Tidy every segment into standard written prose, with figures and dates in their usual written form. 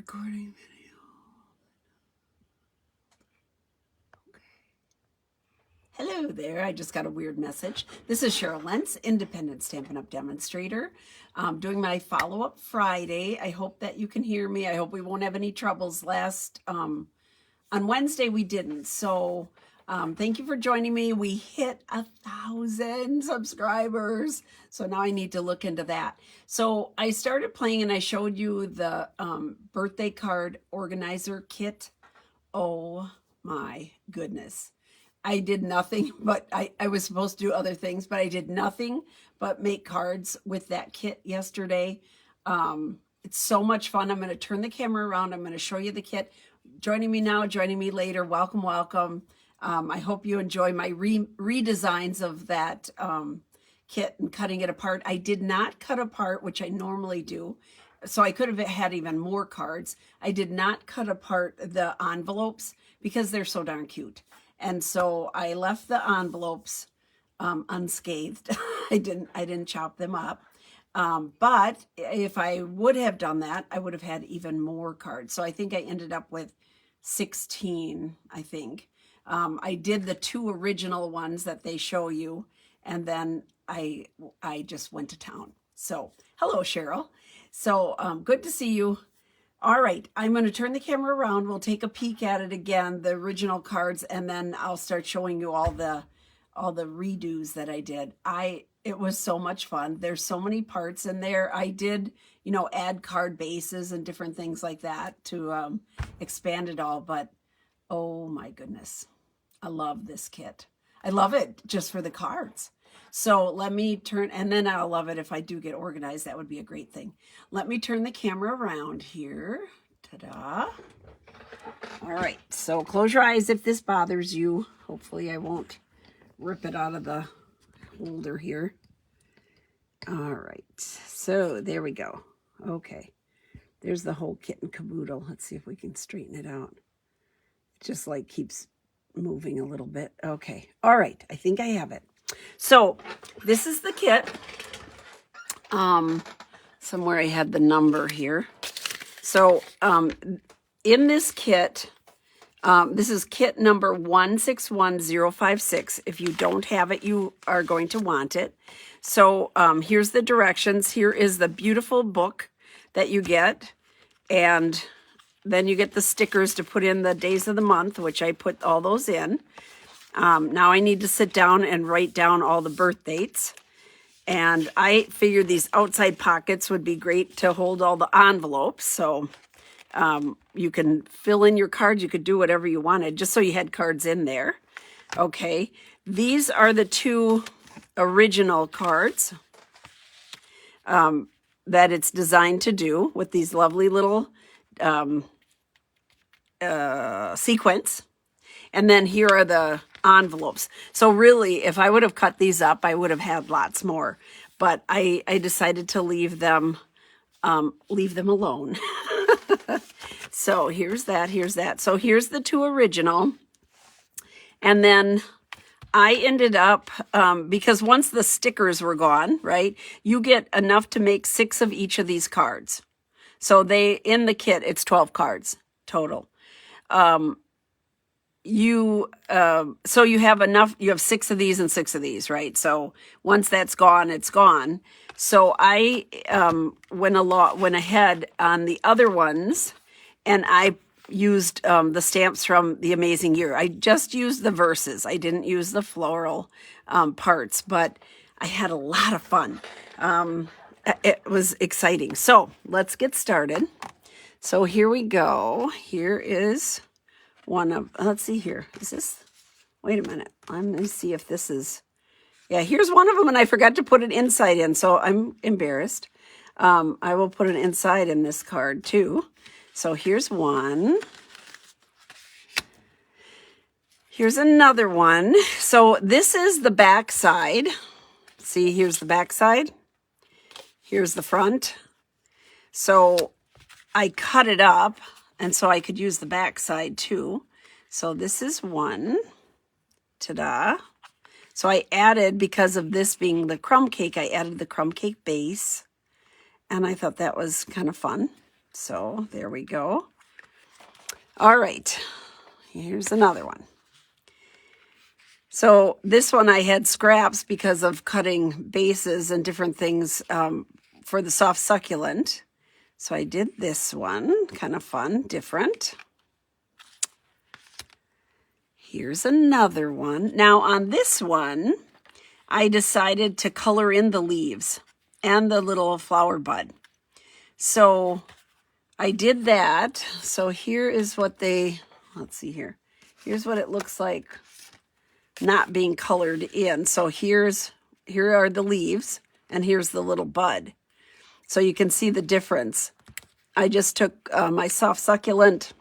recording video. Okay. Hello there. I just got a weird message. This is Cheryl Lentz, independent Stampin' Up! Demonstrator. Doing my follow-up Friday. I hope that you can hear me. I hope we won't have any troubles. On Wednesday we didn't. So thank you for joining me. We hit 1,000 subscribers. So now I need to look into that. So I started playing and I showed you the birthday card organizer kit. Oh my goodness. I did nothing, but I was supposed to do other things, but I did nothing but make cards with that kit yesterday. It's so much fun. I'm going to turn the camera around. I'm going to show you the kit. Joining me now, joining me later. Welcome, welcome. I hope you enjoy my redesigns of that kit and cutting it apart. I did not cut apart, which I normally do. So I could have had even more cards. I did not cut apart the envelopes because they're so darn cute. And so I left the envelopes unscathed. I didn't chop them up. But if I would have done that, I would have had even more cards. So I think I ended up with 16, I think. I did the 2 original ones that they show you, and then I just went to town. So hello, Cheryl. So good to see you. All right, I'm going to turn the camera around. We'll take a peek at it again, the original cards, and then I'll start showing you all the redos that I did. It was so much fun. There's so many parts in there. I did, add card bases and different things like that to expand it all. But oh my goodness, I love this kit. I love it just for the cards. So let me turn, and then I'll love it if I do get organized. That would be a great thing. Let me turn the camera around here. Ta-da. All right, so close your eyes if this bothers you. Hopefully I won't rip it out of the holder here. All right, so there we go. Okay, there's the whole kit and caboodle. Let's see if we can straighten it out. It just like keeps moving a little bit. Okay, all right, I think I have it. So this is the kit. Somewhere I had the number here. So in this kit, this is kit number 161056. If you don't have it, you are going to want it. So here's the directions. Here is the beautiful book that you get. And then you get the stickers to put in the days of the month, which I put all those in. Now I need to sit down and write down all the birth dates. And I figured these outside pockets would be great to hold all the envelopes. So you can fill in your cards. You could do whatever you wanted, just so you had cards in there. Okay. These are the 2 original cards that it's designed to do with these lovely little sequins. And then here are the envelopes. So really, if I would have cut these up, I would have had lots more. But I decided to leave them alone. So here's that, here's that. So here's the 2 original. And then I ended up, because once the stickers were gone, right, you get enough to make 6 of each of these cards. So in the kit, it's 12 cards total. So you have enough, you have 6 of these and 6 of these, right? So once that's gone, it's gone. So I went ahead on the other ones, and I used the stamps from The Amazing Year. I just used the verses. I didn't use the floral parts, but I had a lot of fun. It was exciting. So let's get started. So here we go. Here is one of, let's see here. Is this, wait a minute. Let me see if this is, yeah, here's one of them, and I forgot to put an inside in, so I'm embarrassed. I will put an inside in this card too. So here's one. Here's another one. So this is the back side. See, here's the back side. Here's the front. So I cut it up, and so I could use the back side too. So this is one. Ta-da. So I added, because of this being the crumb cake, I added the crumb cake base. And I thought that was kind of fun. So there we go. All right, here's another one. So this one I had scraps because of cutting bases and different things for the soft succulent. So I did this one, kind of fun, different. Here's another one. Now on this one, I decided to color in the leaves and the little flower bud. So I did that. So here is what they, let's see here. Here's what it looks like not being colored in. So here are the leaves and here's the little bud. So you can see the difference. I just took my soft succulent,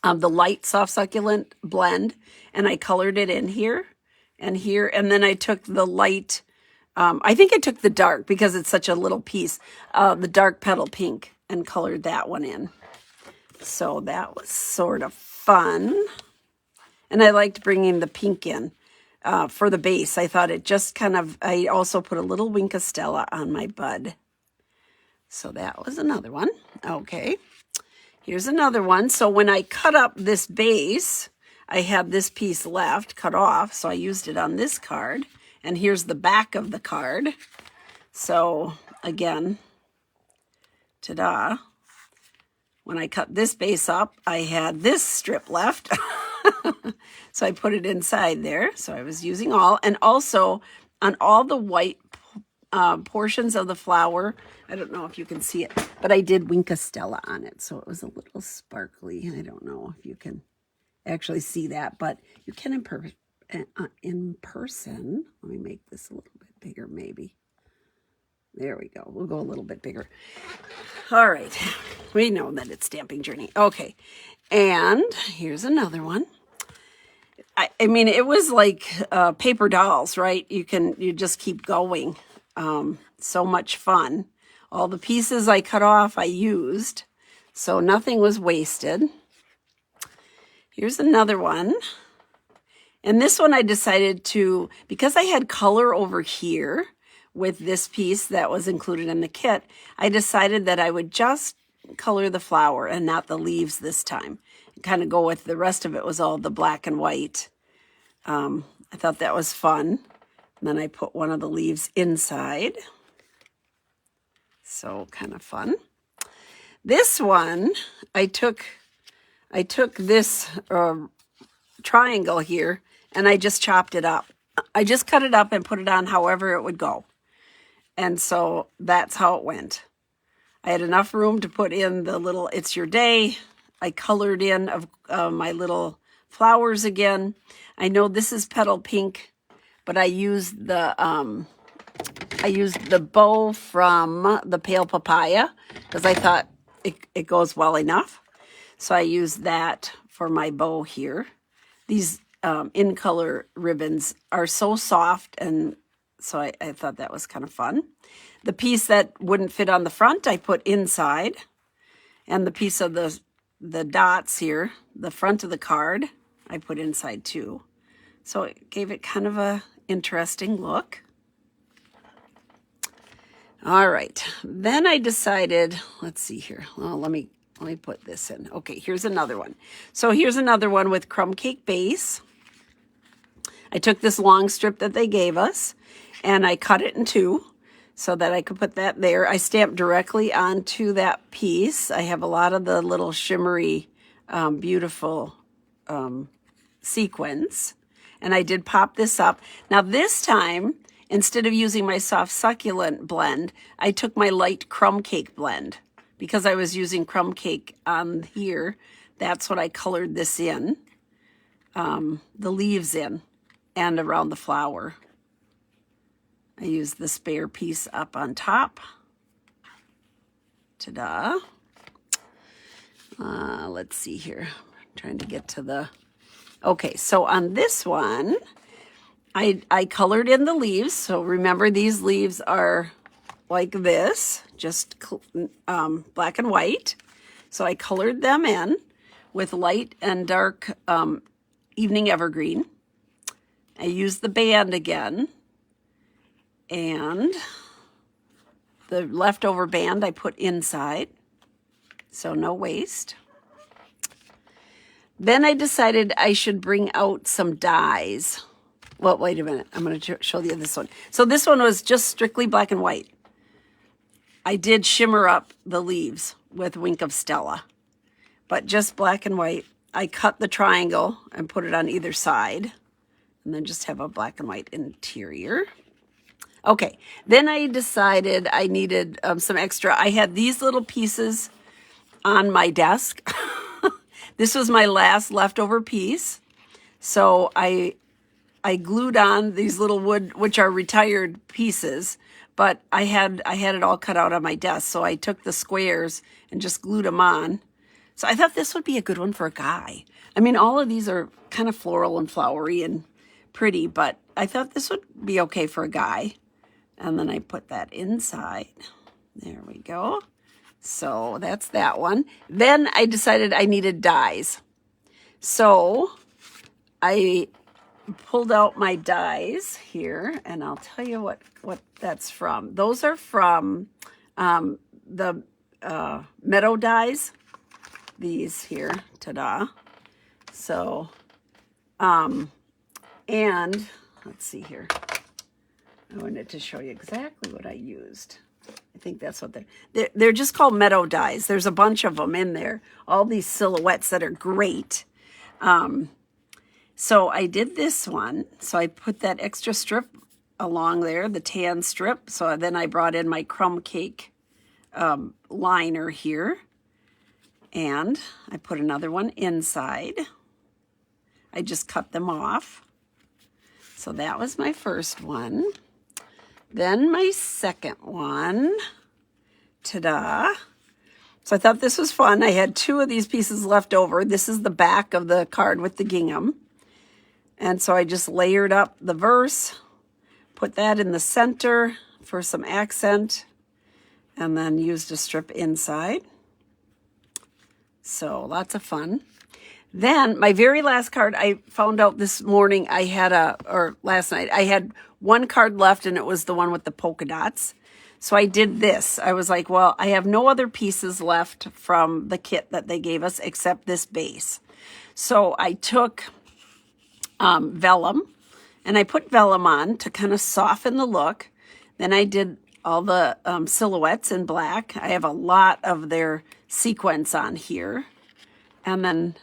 the light soft succulent blend, and I colored it in here and here. And then I took the light, I think I took the dark because it's such a little piece, the dark petal pink, and colored that one in. So that was sort of fun. And I liked bringing the pink in for the base. I thought it just kind of, I also put a little Wink of Stella on my bud. So that was another one. Okay, here's another one. So when I cut up this base, I had this piece left, cut off. So I used it on this card. And here's the back of the card. So again, ta-da. When I cut this base up, I had this strip left. So I put it inside there. So I was using all. And also on all the white portions of the flower, I don't know if you can see it, but I did Wink of Stella on it. So it was a little sparkly. I don't know if you can actually see that, but you can in person. Let me make this a little bit bigger maybe. There we go. We'll go a little bit bigger. All right. We know that it's Stamping Journey. Okay. And here's another one. I mean, it was like paper dolls, right? You just keep going. So much fun. All the pieces I cut off, I used. So nothing was wasted. Here's another one. And this one I decided to, because I had color over here with this piece that was included in the kit, I decided that I would just color the flower and not the leaves this time. Kind of go with the rest of it was all the black and white. I thought that was fun. And then I put one of the leaves inside. So kind of fun. This one, I took this triangle here and I just chopped it up. I just cut it up and put it on however it would go. And so that's how it went. I had enough room to put in the little It's Your Day. I colored in my little flowers again. I know this is petal pink, but I used the bow from the Pale Papaya because I thought it goes well enough. So I used that for my bow here. These in color ribbons are so soft, and so I thought that was kind of fun. The piece that wouldn't fit on the front, I put inside, and the piece of the dots here, the front of the card, I put inside too. So it gave it kind of a interesting look. All right, then I decided, let's see here. Well, let me put this in. Okay, here's another one. So here's another one with crumb cake base. I took this long strip that they gave us and I cut it in two so that I could put that there. I stamped directly onto that piece. I have a lot of the little shimmery, beautiful sequins. And I did pop this up. Now this time, instead of using my soft succulent blend, I took my light crumb cake blend. Because I was using crumb cake on here, that's what I colored this in, the leaves in, and around the flower. I used the spare piece up on top. Ta-da. Let's see here. I'm trying to get to the... Okay, so on this one, I colored in the leaves. So remember, these leaves are like this, just black and white. So I colored them in with light and dark evening evergreen. I used the band again, and the leftover band I put inside. so no waste. Then I decided I should bring out some dies. Well, wait a minute. I'm going to show you this one. So this one was just strictly black and white. I did shimmer up the leaves with Wink of Stella, but just black and white. I cut the triangle and put it on either side, and then just have a black and white interior. Okay, then I decided I needed some extra. I had these little pieces on my desk. This was my last leftover piece. So I glued on these little wood, which are retired pieces, but I had it all cut out on my desk. So I took the squares and just glued them on. So I thought this would be a good one for a guy. I mean, all of these are kind of floral and flowery and pretty, but I thought this would be okay for a guy. And then I put that inside. There we go. So that's that one. Then I decided I needed dies. So I pulled out my dies here, and I'll tell you what that's from. Those are from the Meadow dies. These here, ta-da. So, and let's see here. I wanted to show you exactly what I used. I think that's what they're just called Meadow dies. There's a bunch of them in there. All these silhouettes that are great. So I did this one. So I put that extra strip along there, the tan strip. So then I brought in my crumb cake liner here. And I put another one inside. I just cut them off. So that was my first one. Then my second one, ta-da. So I thought this was fun. I had two of these pieces left over. This is the back of the card with the gingham. And so I just layered up the verse, put that in the center for some accent, and then used a strip inside. So lots of fun. Then my very last card, I found out this morning last night, I had one card left, and it was the one with the polka dots. So I did this. I was like, well, I have no other pieces left from the kit that they gave us except this base. So I took vellum, and I put vellum on to kind of soften the look. Then I did all the silhouettes in black. I have a lot of their sequins on here. And then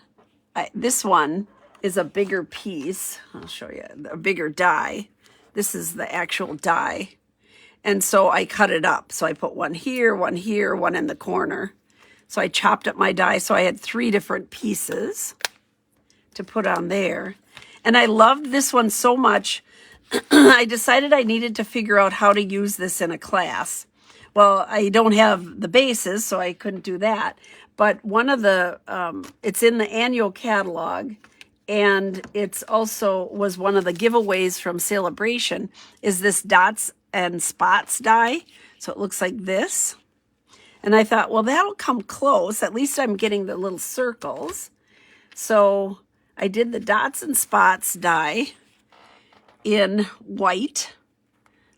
this one is a bigger piece. I'll show you a bigger die. This is the actual die. And so I cut it up. So I put one here, one in the corner. So I chopped up my die. So I had 3 different pieces to put on there. And I loved this one so much, I decided I needed to figure out how to use this in a class. Well, I don't have the bases, so I couldn't do that. But one of the, it's in the annual catalog, and it's also was one of the giveaways from Celebration, is this dots and spots die. So it looks like this. And I thought, well, that'll come close. At least I'm getting the little circles. So I did the dots and spots die in white.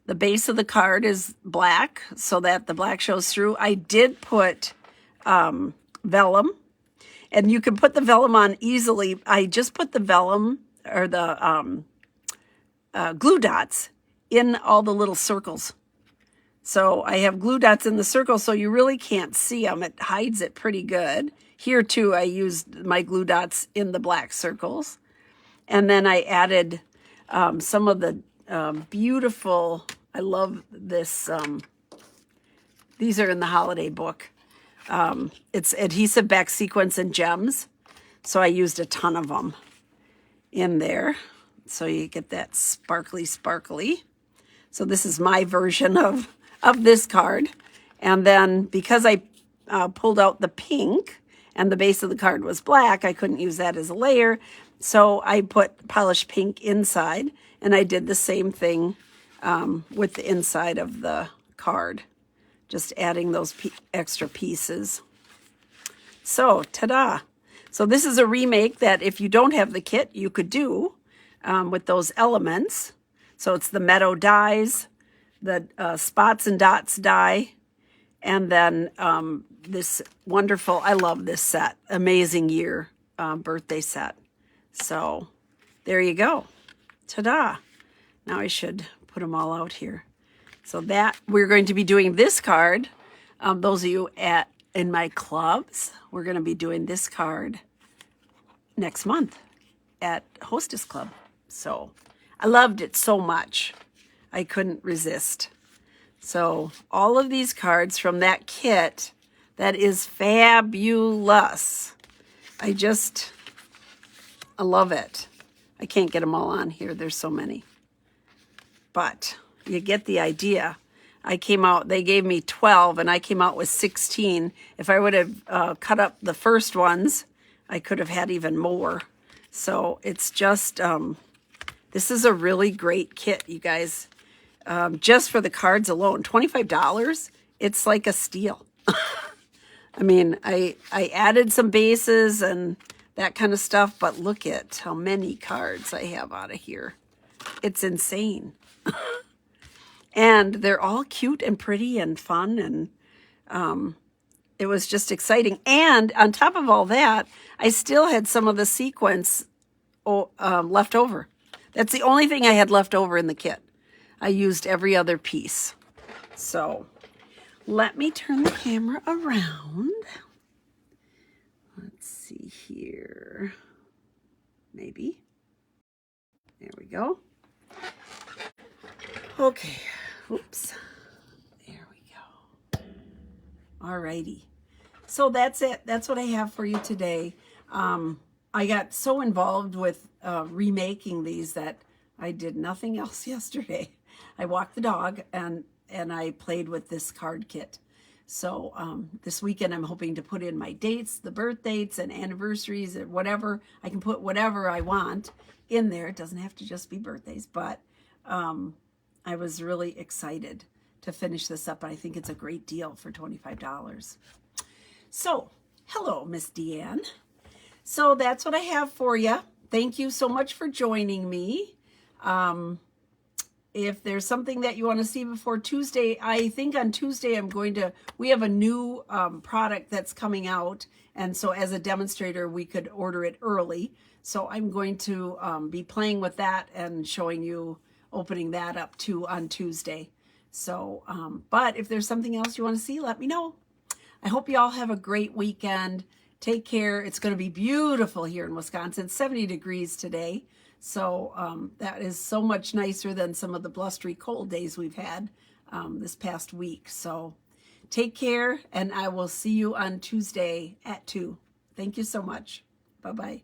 The base of the card is black so that the black shows through. I did put vellum, and you can put the vellum on easily. I just put the vellum or the glue dots in all the little circles. So I have glue dots in the circle so you really can't see them. It hides it pretty good. Here too, I used my glue dots in the black circles. And then I added some of the beautiful, I love this, these are in the holiday book. It's adhesive back sequins and gems. So I used a ton of them in there. So you get that sparkly, sparkly. So this is my version of this card. And then because I pulled out the pink and the base of the card was black, I couldn't use that as a layer. So I put polished pink inside, and I did the same thing with the inside of the card, just adding those extra pieces. So, ta-da. So this is a remake that if you don't have the kit, you could do with those elements. So it's the Meadow dies, the spots and dots die, And then this wonderful, I love this set, Amazing Year birthday set. So there you go. Ta-da. Now I should put them all out here. So that we're going to be doing this card. Those of you in my clubs, we're going to be doing this card next month at Hostess Club. So I loved it so much. I couldn't resist. So all of these cards from that kit, that is fabulous. I love it. I can't get them all on here. There's so many. But you get the idea. They gave me 12 and I came out with 16. If I would have cut up the first ones, I could have had even more. So it's just, this is a really great kit, you guys. Just for the cards alone, $25, it's like a steal. I mean, I added some bases and that kind of stuff, but look at how many cards I have out of here. It's insane. And they're all cute and pretty and fun, and it was just exciting. And on top of all that, I still had some of the sequins left over. That's the only thing I had left over in the kit. I used every other piece. So let me turn the camera around. Let's see here. Maybe. There we go. Okay. Oops. There we go. All righty. So that's it. That's what I have for you today. I got so involved with remaking these that I did nothing else yesterday. I walked the dog and I played with this card kit. So this weekend I'm hoping to put in my dates, the birth dates and anniversaries and whatever. I can put whatever I want in there. It doesn't have to just be birthdays, but I was really excited to finish this up. I think it's a great deal for $25. So, hello, Miss Deanne. So that's what I have for you. Thank you so much for joining me. If there's something that you want to see before Tuesday, I think on Tuesday we have a new product that's coming out. And so as a demonstrator, we could order it early. So I'm going to be playing with that and showing you opening that up too on Tuesday. So, but if there's something else you want to see, let me know. I hope you all have a great weekend. Take care. It's going to be beautiful here in Wisconsin, 70 degrees today. So that is so much nicer than some of the blustery cold days we've had this past week. So take care, and I will see you on Tuesday at 2. Thank you so much. Bye-bye.